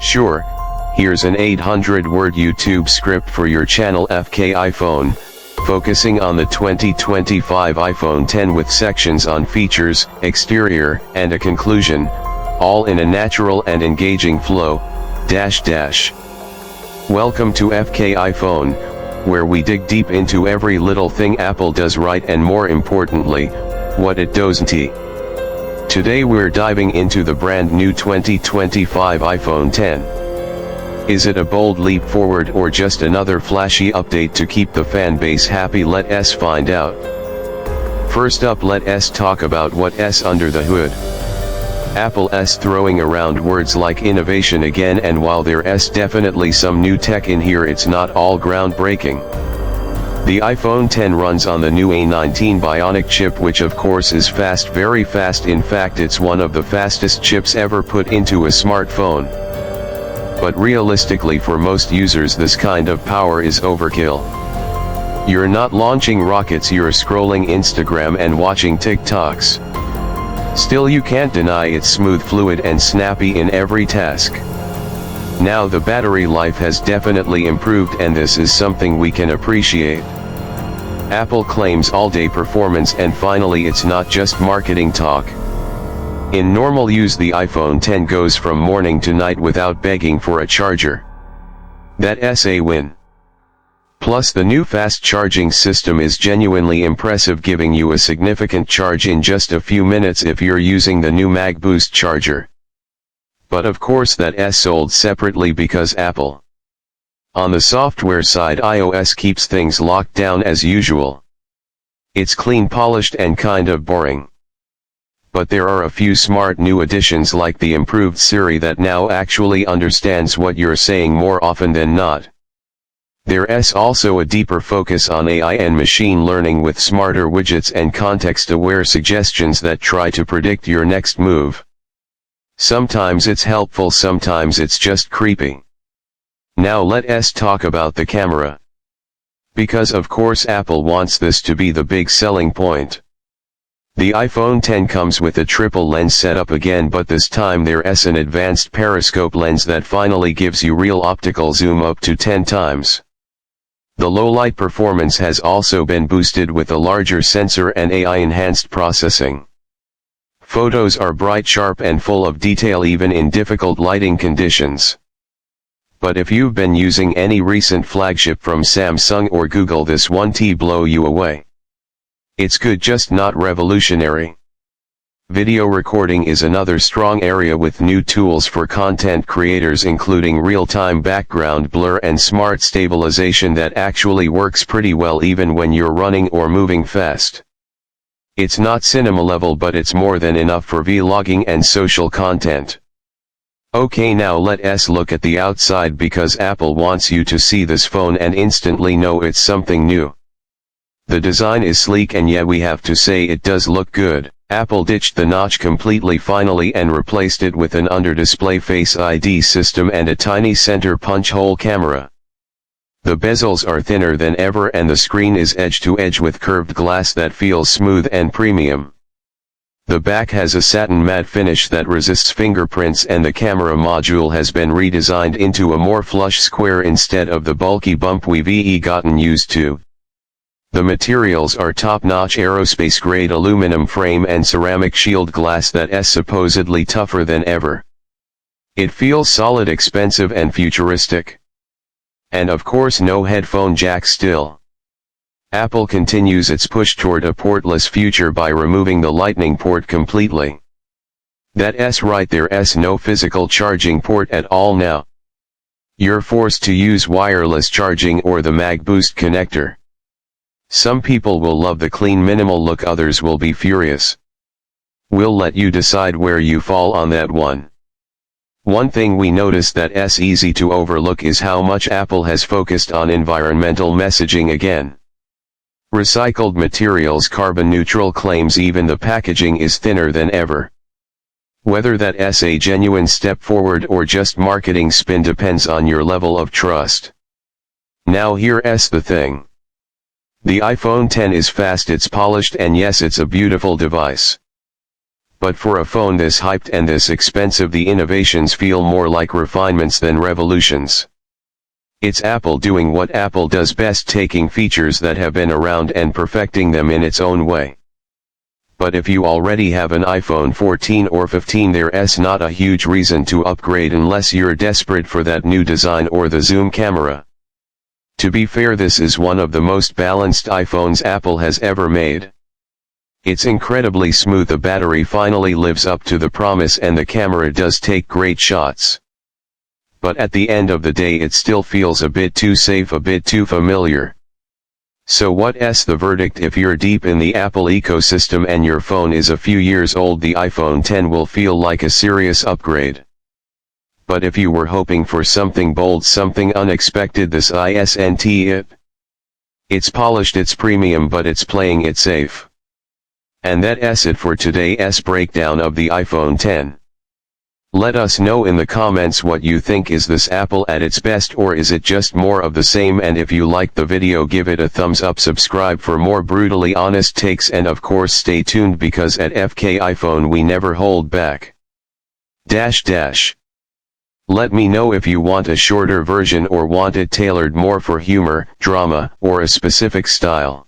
Sure, here's an 800-word YouTube script for your channel FK iPhone, focusing on the 2025 iPhone 10 with sections on features, exterior, and a conclusion, all in a natural and engaging flow, Welcome to FK iPhone, where we dig deep into every little thing Apple does right and more importantly, what it doesn't. Today we're diving into the brand new 2025 iPhone 10. Is it a bold leap forward or just another flashy update to keep the fan base happy? Let us find out. First up, let us talk about what's under the hood. Apple's throwing around words like innovation again, and while there's definitely some new tech in here, it's not all groundbreaking. The iPhone 10 runs on the new A19 Bionic chip, which of course is fast, very fast. In fact, it's one of the fastest chips ever put into a smartphone. But realistically, for most users this kind of power is overkill. You're not launching rockets, you're scrolling Instagram and watching TikToks. Still, you can't deny it's smooth, fluid and snappy in every task. Now the battery life has definitely improved, and this is something we can appreciate. Apple claims all-day performance, and finally it's not just marketing talk. In normal use the iPhone 10 goes from morning to night without begging for a charger. That's a win. Plus the new fast charging system is genuinely impressive, giving you a significant charge in just a few minutes if you're using the new MagBoost charger. But of course that's sold separately because Apple. On the software side, iOS keeps things locked down as usual. It's clean, polished and kind of boring. But there are a few smart new additions like the improved Siri that now actually understands what you're saying more often than not. There's also a deeper focus on AI and machine learning with smarter widgets and context-aware suggestions that try to predict your next move. Sometimes it's helpful, sometimes it's just creepy. Now let us talk about the camera. Because of course Apple wants this to be the big selling point. The iPhone 10 comes with a triple lens setup again, but this time there's an advanced periscope lens that finally gives you real optical zoom up to 10 times. The low-light performance has also been boosted with a larger sensor and AI-enhanced processing. Photos are bright, sharp and full of detail even in difficult lighting conditions. But if you've been using any recent flagship from Samsung or Google, this won't blow you away. It's good, just not revolutionary. Video recording is another strong area with new tools for content creators, including real-time background blur and smart stabilization that actually works pretty well even when you're running or moving fast. It's not cinema level, but it's more than enough for vlogging and social content. Okay, now let us look at the outside, because Apple wants you to see this phone and instantly know it's something new. The design is sleek, and yeah, we have to say it does look good. Apple ditched the notch completely finally and replaced it with an under-display Face ID system and a tiny center punch hole camera. The bezels are thinner than ever and the screen is edge-to-edge with curved glass that feels smooth and premium. The back has a satin matte finish that resists fingerprints, and the camera module has been redesigned into a more flush square instead of the bulky bump we've gotten used to. The materials are top-notch aerospace-grade aluminum frame and ceramic shield glass that's supposedly tougher than ever. It feels solid, expensive and futuristic. And of course no headphone jack still. Apple continues its push toward a portless future by removing the Lightning port completely. That's right, there's no physical charging port at all now. You're forced to use wireless charging or the MagBoost connector. Some people will love the clean, minimal look, others will be furious. We'll let you decide where you fall on that one. One thing we noticed that's easy to overlook is how much Apple has focused on environmental messaging again. Recycled materials, carbon neutral claims, even the packaging is thinner than ever. Whether that's a genuine step forward or just marketing spin depends on your level of trust. Now here's the thing. The iPhone 10 is fast, it's polished, and yes, it's a beautiful device. But for a phone this hyped and this expensive, the innovations feel more like refinements than revolutions. It's Apple doing what Apple does best, taking features that have been around and perfecting them in its own way. But if you already have an iPhone 14 or 15, there's not a huge reason to upgrade unless you're desperate for that new design or the zoom camera. To be fair, this is one of the most balanced iPhones Apple has ever made. It's incredibly smooth, the battery finally lives up to the promise, and the camera does take great shots. But at the end of the day it still feels a bit too safe, a bit too familiar. So what's the verdict? If you're deep in the Apple ecosystem and your phone is a few years old, the iPhone 10 will feel like a serious upgrade. But if you were hoping for something bold, something unexpected, this isn't it. It's polished, it's premium, but it's playing it safe. And that's it for today's breakdown of the iPhone 10. Let us know in the comments what you think. Is this Apple at its best, or is it just more of the same? And if you liked the video, give it a thumbs up, subscribe for more brutally honest takes, and of course stay tuned, because at FK iPhone we never hold back. Let me know if you want a shorter version or want it tailored more for humor, drama, or a specific style.